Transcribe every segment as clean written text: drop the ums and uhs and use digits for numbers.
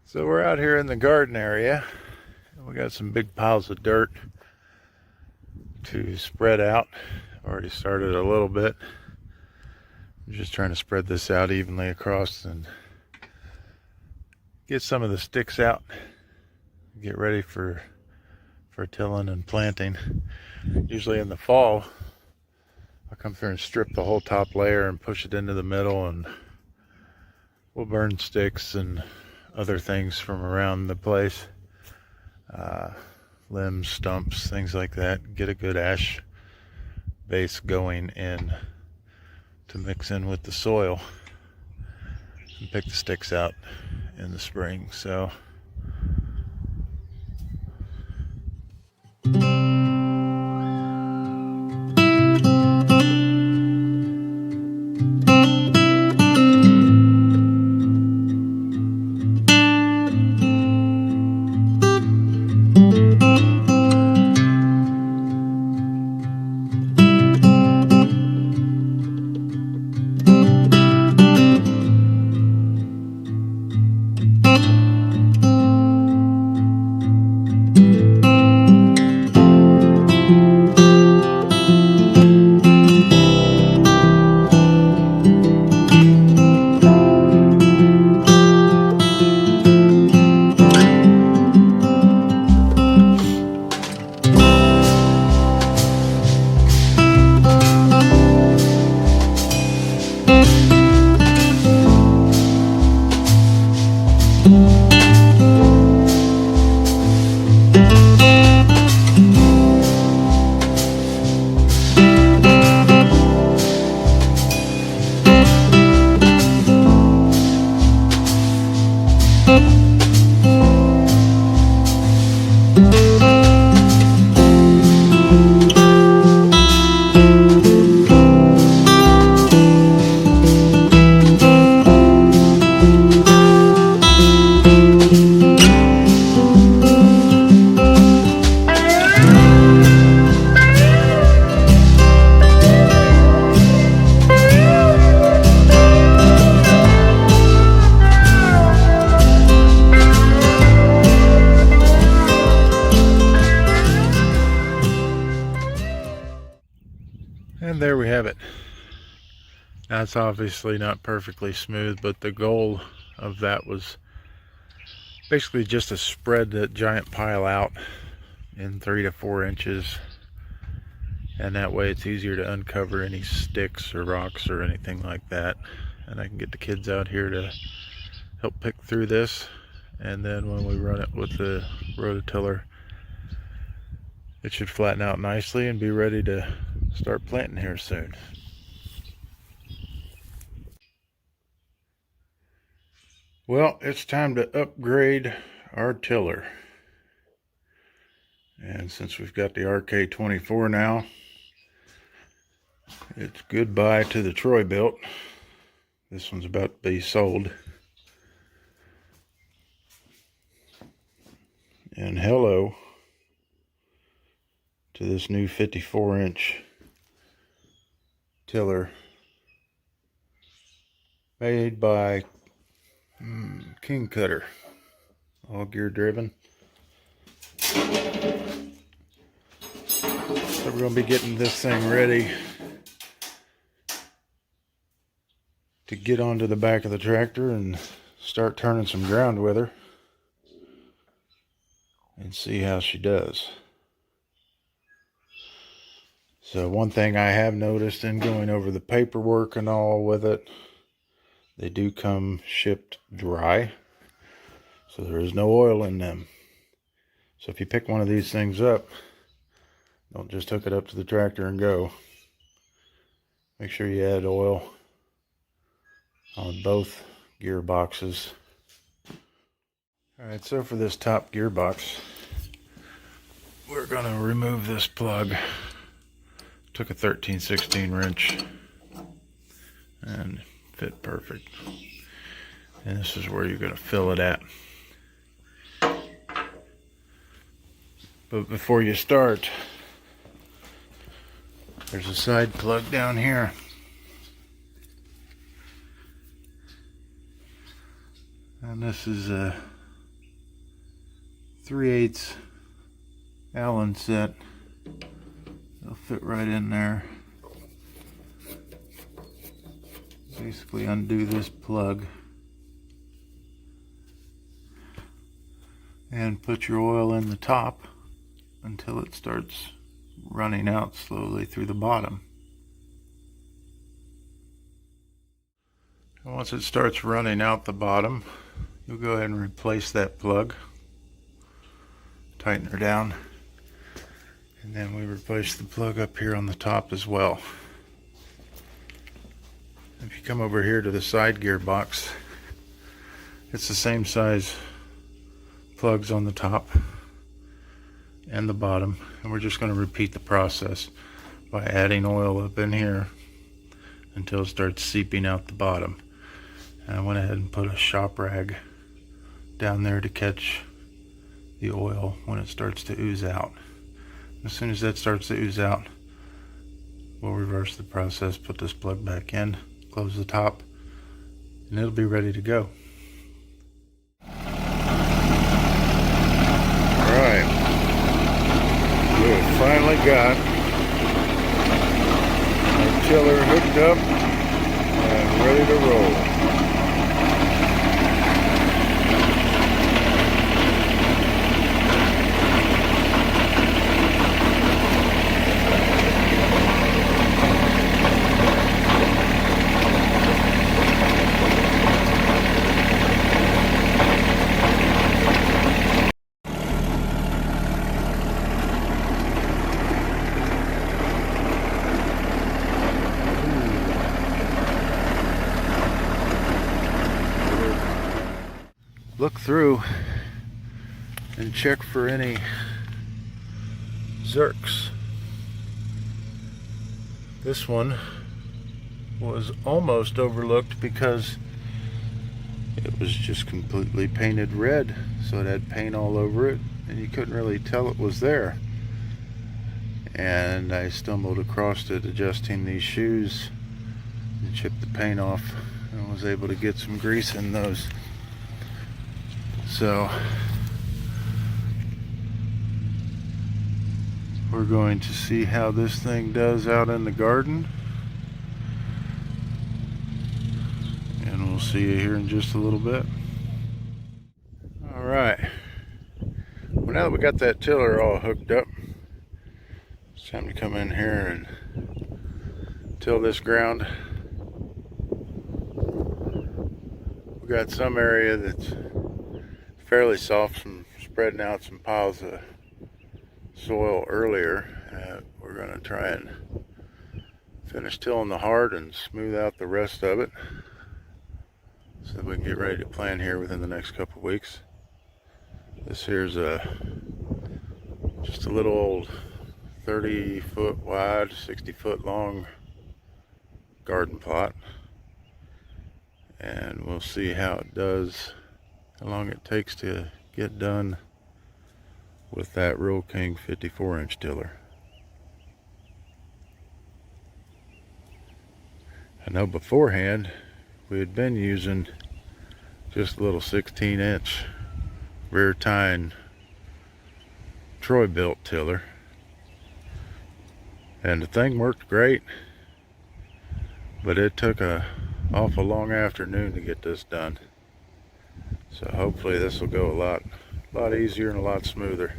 So we're out here in the garden area. We got some big piles of dirt to spread out. Already started a little bit. I'm just trying to spread this out evenly across and get some of the sticks out. Get ready for tilling and planting. Usually in the fall, I'll come through and strip the whole top layer and push it into the middle, and we'll burn sticks and other things from around the place, limbs, stumps, things like that. Get a good ash base going in to mix in with the soil and pick the sticks out in the spring. So and there we have it. Now it's obviously not perfectly smooth, but the goal of that was basically just to spread that giant pile out in 3 to 4 inches, and that way it's easier to uncover any sticks or rocks or anything like that, and I can get the kids out here to help pick through this, and then when we run it with the rototiller, it should flatten out nicely and be ready to start planting here soon. Well, it's time to upgrade our tiller. And since we've got the RK24 now, it's goodbye to the Troy built. This one's about to be sold. And hello to this new 54-inch tiller made by King Cutter, all gear driven. So we're going to be getting this thing ready to get onto the back of the tractor and start turning some ground with her and see how she does. So one thing I have noticed in going over the paperwork and all with it, they do come shipped dry, so there is no oil in them. So if you pick one of these things up, don't just hook it up to the tractor and go. Make sure you add oil on both gearboxes. Alright, so for this top gearbox, we're going to remove this plug Took a 13/16 wrench and fit perfect. And this is where you're going to fill it at. But before you start, there's a side plug down here. And this is a 3/8 Allen set. It'll fit right in there. Basically undo this plug and put your oil in the top until it starts running out slowly through the bottom. And once it starts running out the bottom, you'll go ahead and replace that plug, tighten her down, and then we replace the plug up here on the top as well. If you come over here to the side gearbox, it's the same size plugs on the top and the bottom, and we're just going to repeat the process by adding oil up in here until it starts seeping out the bottom. And I went ahead and put a shop rag down there to catch the oil when it starts to ooze out. As soon as that starts to ooze out, we'll reverse the process, put this plug back in, close the top, and it'll be ready to go. Alright, we have finally got our tiller hooked up and ready to roll. Look through and check for any zerks. This one was almost overlooked because it was just completely painted red, so it had paint all over it and you couldn't really tell it was there. And I stumbled across it adjusting these shoes and chipped the paint off and was able to get some grease in those. So we're going to see how this thing does out in the garden, and we'll see you here in just a little bit. Alright, well, now that we got that tiller all hooked up, it's time to come in here and till this ground. We got some area that's fairly soft from spreading out some piles of soil earlier. We're going to try and finish tilling the hard and smooth out the rest of it so that we can get ready to plant here within the next couple of weeks. This here's just a little old 30-foot wide, 60-foot long garden plot, and we'll see how it does, how long it takes to get done with that Real King 54-inch tiller. I know beforehand we had been using just a little 16-inch rear tine Troy built tiller, and the thing worked great, but it took an awful long afternoon to get this done. So hopefully this will go a lot easier and a lot smoother.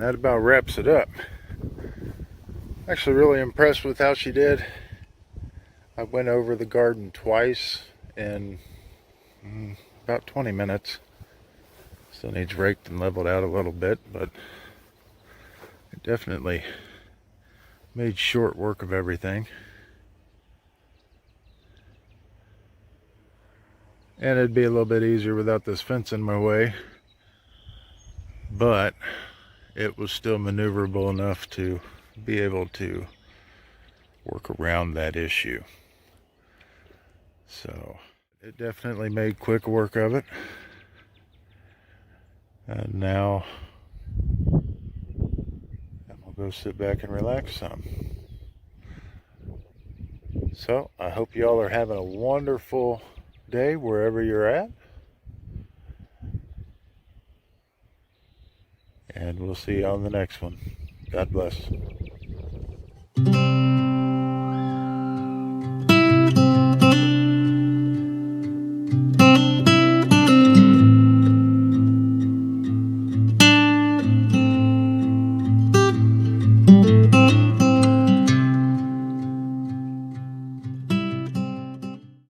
that about wraps it up. Actually really impressed with how she did. I went over the garden twice in about 20 minutes. Still needs raked and leveled out a little bit, but it definitely made short work of everything. And it'd be a little bit easier without this fence in my way, but it was still maneuverable enough to be able to work around that issue. So it definitely made quick work of it. And now I'm gonna go sit back and relax some. So I hope y'all are having a wonderful day wherever you're at. And we'll see you on the next one. God bless.